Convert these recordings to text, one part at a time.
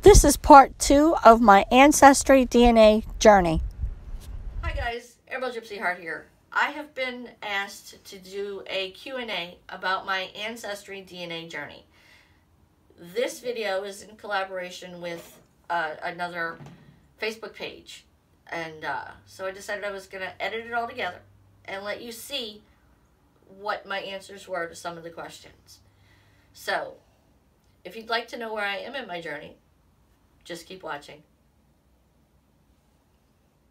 This is part 2 of my AncestryDNA journey. Hi guys, Airbow Gypsy Heart here. I have been asked to do a Q&A about my AncestryDNA journey. This video is in collaboration with another Facebook page. And so I decided I was going to edit it all together and let you see what my answers were to some of the questions. So, if you'd like to know where I am in my journey, just keep watching.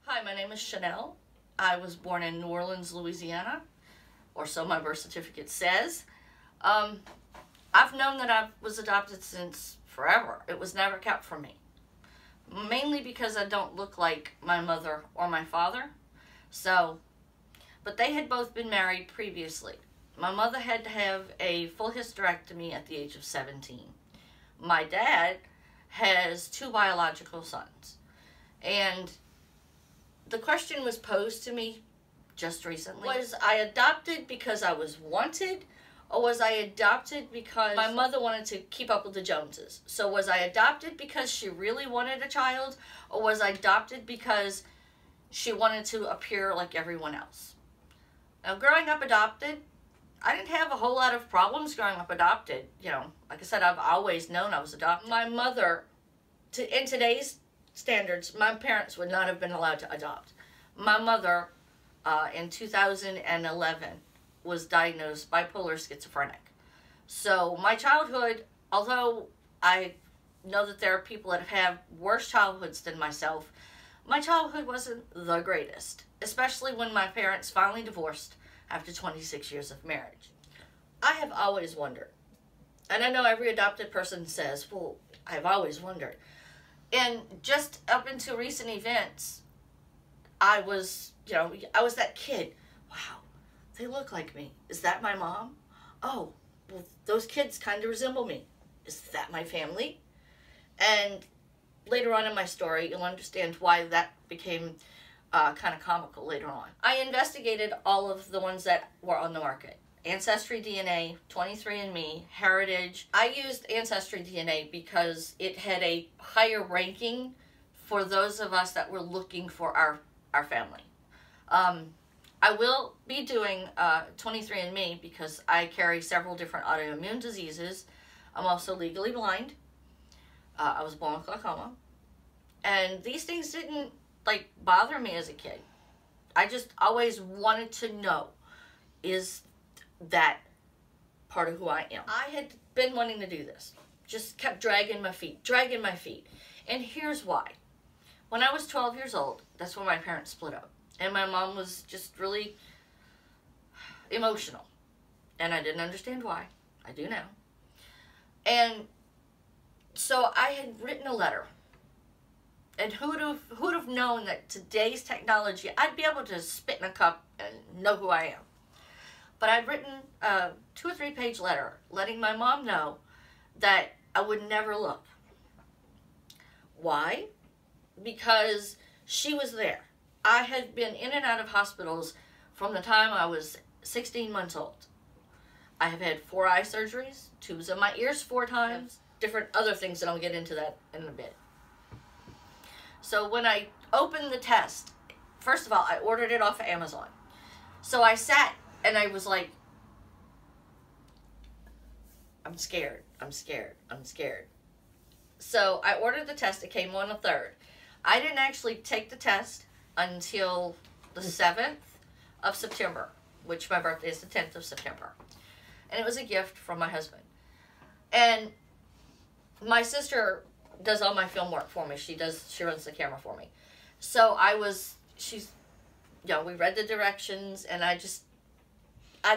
Hi, my name is Chanel. I was born in New Orleans, Louisiana, or so my birth certificate says. I've known that I was adopted since forever. It was never kept from me. Mainly because I don't look like my mother or my father. But they had both been married previously. My mother had to have a full hysterectomy at the age of 17. My dad has 2 biological sons. And the question was posed to me just recently. Was I adopted because I was wanted? Or was I adopted because my mother wanted to keep up with the Joneses? So was I adopted because she really wanted a child? Or was I adopted because she wanted to appear like everyone else? Now, growing up adopted, I didn't have a whole lot of problems growing up adopted. You know, like I said, I've always known I was adopted. My mother, in today's standards, my parents would not have been allowed to adopt. My mother, in 2011, was diagnosed bipolar schizophrenic. So my childhood, although I know that there are people that have worse childhoods than myself, my childhood wasn't the greatest, especially when my parents finally divorced after 26 years of marriage. I have always wondered, and I know every adopted person says, well, I've always wondered. And just up until recent events, I was that kid. Wow, they look like me. Is that my mom? Oh, well, those kids kind of resemble me. Is that my family? And later on in my story, you'll understand why that became kind of comical later on. I investigated all of the ones that were on the market. AncestryDNA, 23andMe, Heritage. I used AncestryDNA because it had a higher ranking for those of us that were looking for our family. I will be doing 23andMe because I carry several different autoimmune diseases. I'm also legally blind. I was born with glaucoma. And these things didn't bother me as a kid. I just always wanted to know, is that part of who I am? I had been wanting to do this. Just kept dragging my feet. And here's why. When I was 12 years old, that's when my parents split up. And my mom was just really emotional. And I didn't understand why. I do now. And so I had written a letter. And who'd have known that today's technology, I'd be able to spit in a cup and know who I am. But I'd written a 2 or 3 page letter letting my mom know that I would never look. Why? Because she was there. I had been in and out of hospitals from the time I was 16 months old. I have had 4 eye surgeries, tubes in my ears 4 times, different other things that I'll get into that in a bit. So when I opened the test, first of all, I ordered it off of Amazon. So I sat and I was like, I'm scared. So I ordered the test. It came on the 3rd. I didn't actually take the test until the 7th of September, which my birthday is the 10th of September. And it was a gift from my husband. And my sister does all my film work for me. She runs the camera for me. So we read the directions, and I just,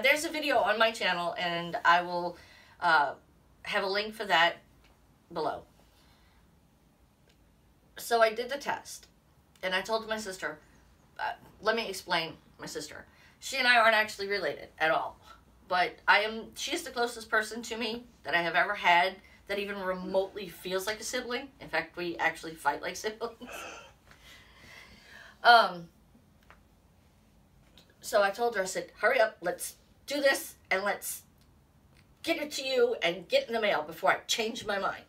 there's a video on my channel, and I will have a link for that below. So I did the test, and I told my sister, let me explain my sister. She and I aren't actually related at all, but she's the closest person to me that I have ever had that even remotely feels like a sibling. In fact, we actually fight like siblings. So I told her, I said, hurry up, let's do this, and let's get it to you and get in the mail before I change my mind.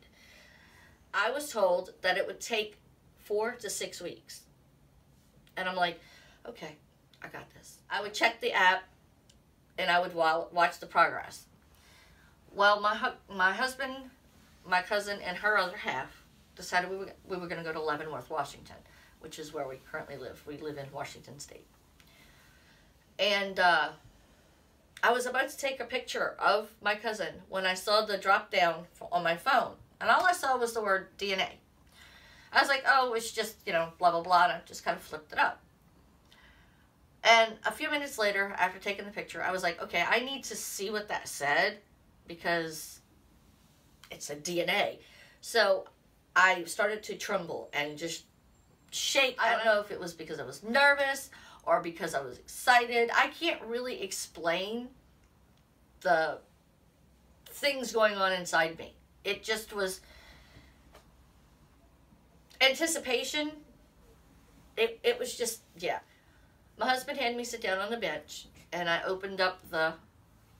I was told that it would take 4 to 6 weeks. And I'm like, okay, I got this. I would check the app and I would watch the progress. Well, my husband, my cousin, and her other half decided we were going to go to Leavenworth, Washington, which is where we currently live. We live in Washington State. And I was about to take a picture of my cousin when I saw the drop down on my phone. And all I saw was the word DNA. I was like, oh, it's just, you know, blah, blah, blah. And I just kind of flipped it up. And a few minutes later, after taking the picture, I was like, okay, I need to see what that said because it's a DNA. So I started to tremble and just shake. I don't know if it was because I was nervous or because I was excited. I can't really explain the things going on inside me. It just was anticipation. It was just, yeah. My husband had me sit down on the bench, and I opened up the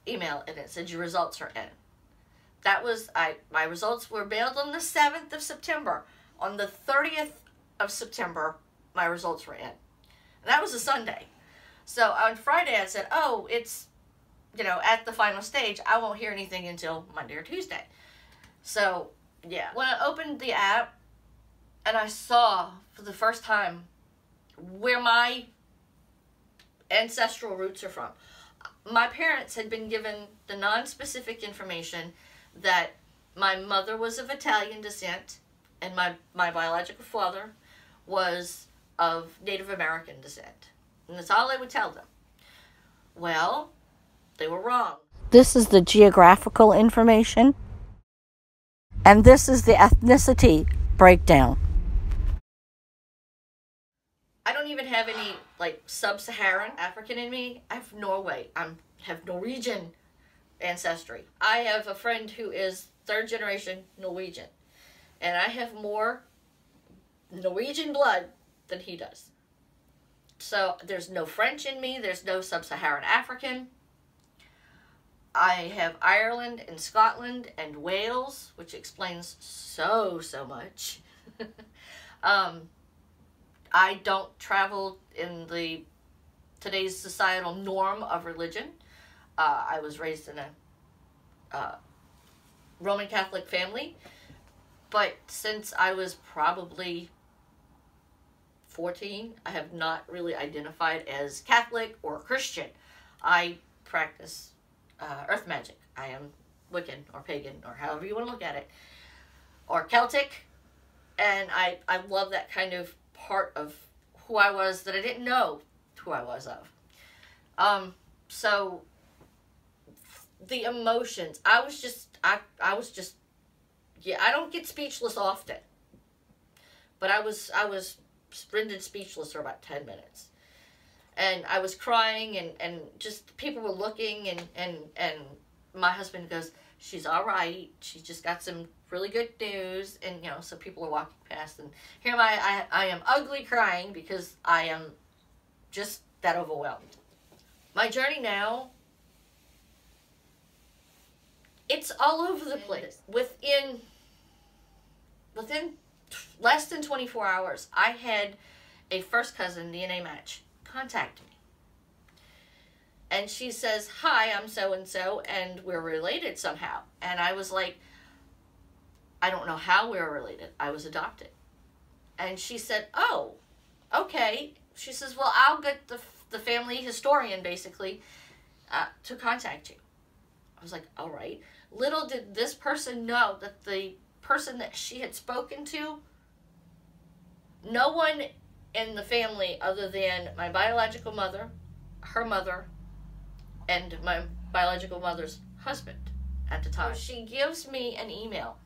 email, and it said, your results are in. That was, my results were mailed on the 7th of September. On the 30th of September, my results were in. And that was a Sunday. So on Friday, I said, oh, it's, you know, at the final stage. I won't hear anything until Monday or Tuesday. So, yeah. When I opened the app, and I saw for the first time where my ancestral roots are from. My parents had been given the non-specific information that my mother was of Italian descent and my biological father was of Native American descent. And that's all they would tell them. Well, they were wrong. This is the geographical information, and this is the ethnicity breakdown. I don't even have any, like, sub-Saharan African in me. I have Norway. I have Norwegian ancestry. I have a friend who is third-generation Norwegian, and I have more Norwegian blood than he does. So there's no French in me. There's no sub-Saharan African. I have Ireland and Scotland and Wales, which explains so much. I don't travel in today's societal norm of religion. I was raised in a Roman Catholic family, but since I was probably 14, I have not really identified as Catholic or Christian. I practice earth magic. I am Wiccan or pagan or however you want to look at it, or Celtic, and I love that kind of part of who I was that I didn't know who I was of. So the emotions, I was just, yeah, I don't get speechless often, but I was rendered speechless for about 10 minutes. And I was crying and just people were looking and my husband goes, she's all right. She just got some really good news. And, you know, so people are walking past and here I am ugly crying because I am just that overwhelmed. My journey now, it's all over the place. Within less than 24 hours, I had a first cousin DNA match contact me. And she says, hi, I'm so-and-so, and we're related somehow. And I was like, I don't know how we were related. I was adopted. And she said, oh, okay. She says, well, I'll get the family historian, basically, to contact you. I was like, all right. Little did this person know that the person that she had spoken to, no one in the family other than my biological mother, her mother, and my biological mother's husband at the time. So she gives me an email,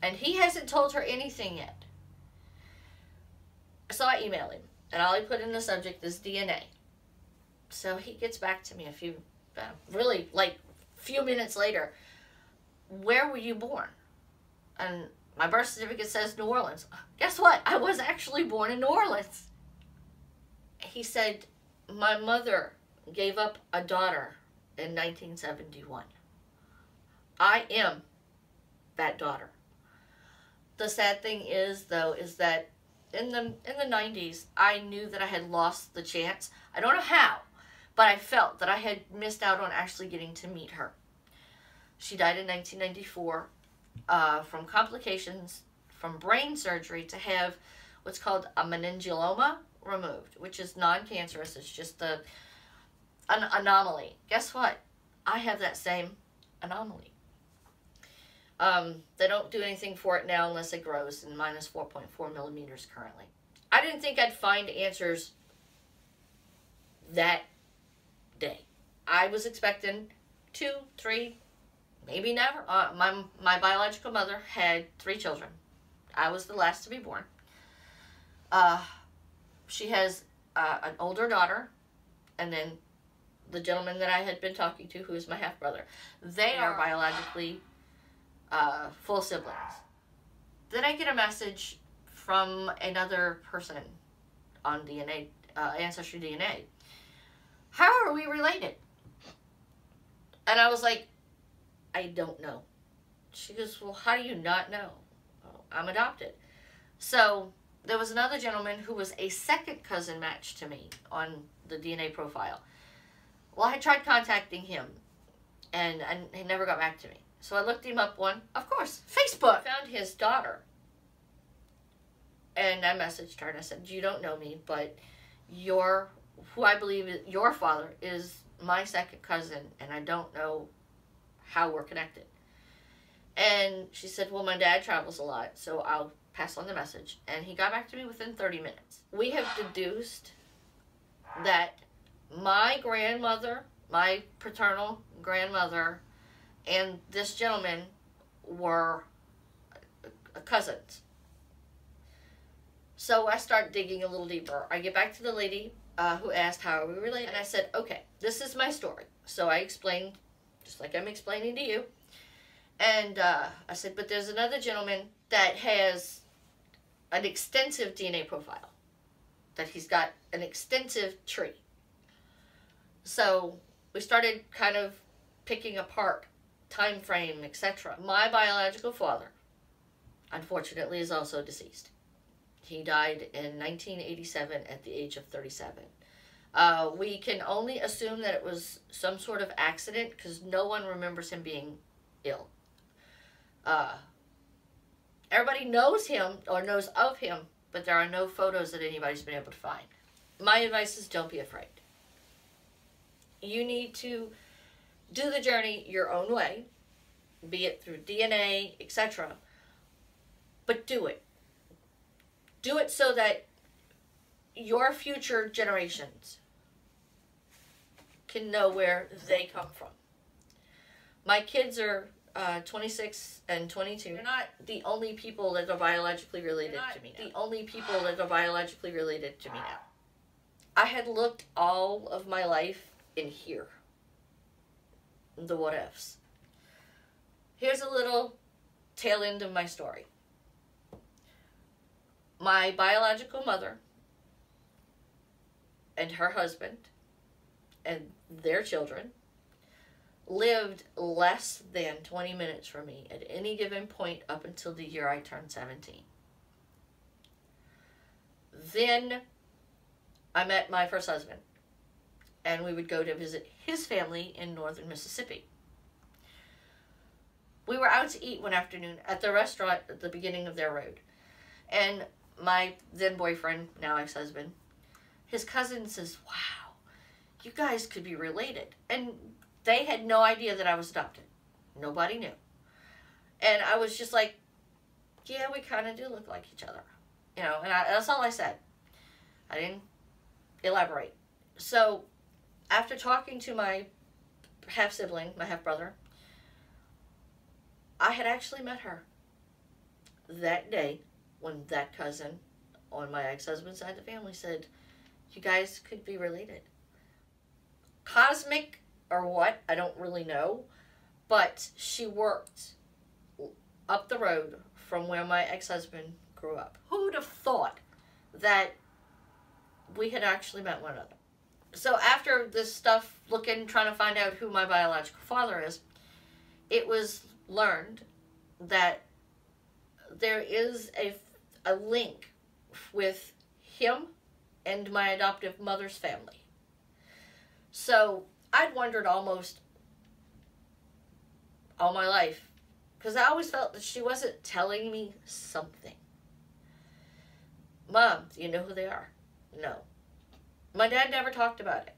and he hasn't told her anything yet. So I email him, and all I put in the subject is DNA. So he gets back to me a few, really, like, few minutes later. Where were you born? And my birth certificate says New Orleans. Guess what? I was actually born in New Orleans. He said, my mother gave up a daughter in 1971. I am that daughter. The sad thing is, though, is that in the 90s, I knew that I had lost the chance. I don't know how, but I felt that I had missed out on actually getting to meet her. She died in 1994 from complications from brain surgery to have what's called a meningioma removed, which is non-cancerous. It's just an anomaly. Guess what? I have that same anomaly. They don't do anything for it now unless it grows, and mine is 4.4 millimeters currently. I didn't think I'd find answers that day. I was expecting 2, 3, maybe never. My biological mother had 3 children. I was the last to be born. She has an older daughter, and then the gentleman that I had been talking to, who is my half-brother. They are biologically full siblings. Then I get a message from another person on DNA, AncestryDNA. How are we related? And I was like, I don't know. She goes, well, how do you not know? Oh, I'm adopted. So there was another gentleman who was a second cousin match to me on the DNA profile. Well, I tried contacting him, and he never got back to me. So I looked him up on, of course, Facebook. Found his daughter. And I messaged her and I said, you don't know me, but who I believe is your father is my second cousin, and I don't know how we're connected. And she said, well, my dad travels a lot, so I'll pass on the message. And he got back to me within 30 minutes. We have deduced that my grandmother, my paternal grandmother, and this gentleman were cousins. So I start digging a little deeper. I get back to the lady who asked, how are we related? And I said, okay, this is my story. So I explained, just like I'm explaining to you. And I said, but there's another gentleman that has an extensive DNA profile. That he's got an extensive tree. So we started kind of picking apart time frame, etc. My biological father, unfortunately, is also deceased. He died in 1987 at the age of 37. We can only assume that it was some sort of accident because no one remembers him being ill. Everybody knows him or knows of him, but there are no photos that anybody's been able to find. My advice is don't be afraid. You need to do the journey your own way, be it through DNA, etc. But do it. Do it so that your future generations can know where they come from. My kids are 26 and 22. They're not the only people that are biologically related to me now. The only people that are biologically related to me now. I had looked all of my life in here. The what ifs. Here's a little tail end of my story. My biological mother and her husband and their children lived less than 20 minutes from me at any given point up until the year I turned 17. Then I met my first husband, and we would go to visit his family in northern Mississippi. We were out to eat one afternoon at the restaurant at the beginning of their road, and my then boyfriend, now ex-husband, his cousin says, wow, you guys could be related. And they had no idea that I was adopted. Nobody knew. And I was just like, yeah, we kind of do look like each other. You know, and that's all I said. I didn't elaborate. So after talking to my half-sibling, my half-brother, I had actually met her that day when that cousin on my ex-husband's side of the family said, you guys could be related. Cosmic or what, I don't really know, but she worked up the road from where my ex-husband grew up. Who would have thought that we had actually met one another? So after this stuff, trying to find out who my biological father is, it was learned that there is a link with him and my adoptive mother's family. So I'd wondered almost all my life, because I always felt that she wasn't telling me something. Mom, do you know who they are? No. My dad never talked about it.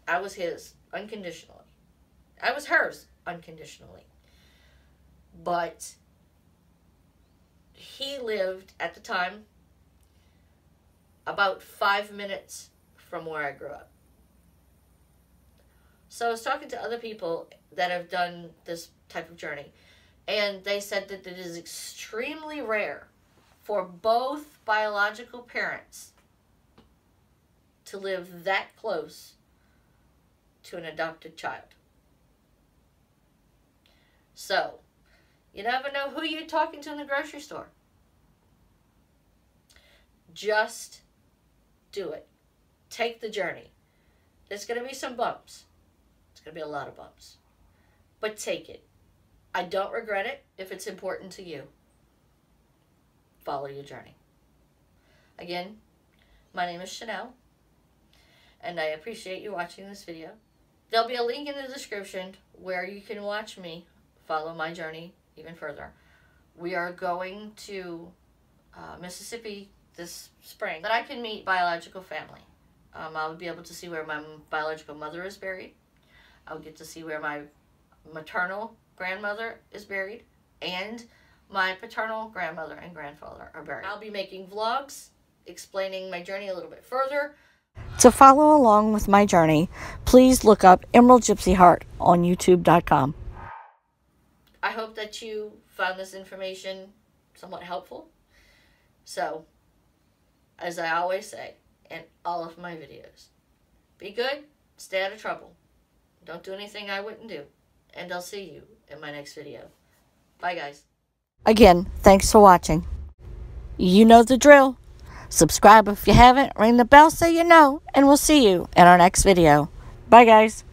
I was his unconditionally. I was hers unconditionally. But he lived at the time about 5 minutes from where I grew up. So I was talking to other people that have done this type of journey, and they said that it is extremely rare for both biological parents to live that close to an adopted child. So, you never know who you're talking to in the grocery store. Just do it. Take the journey. There's going to be some bumps. It's going to be a lot of bumps. But take it. I don't regret it if it's important to you. Follow your journey. Again, my name is Chanel, and I appreciate you watching this video. There'll be a link in the description where you can watch me follow my journey even further. We are going to Mississippi this spring, that I can meet biological family. I'll be able to see where my biological mother is buried. I'll get to see where my maternal grandmother is buried, and my paternal grandmother and grandfather are buried. I'll be making vlogs explaining my journey a little bit further. To follow along with my journey, please look up Emerald Gypsy Heart on YouTube.com. I hope that you found this information somewhat helpful. So, as I always say in all of my videos, be good, stay out of trouble. Don't do anything I wouldn't do. And I'll see you in my next video. Bye, guys. Again, thanks for watching. You know the drill. Subscribe if you haven't, ring the bell so you know, and we'll see you in our next video. Bye, guys.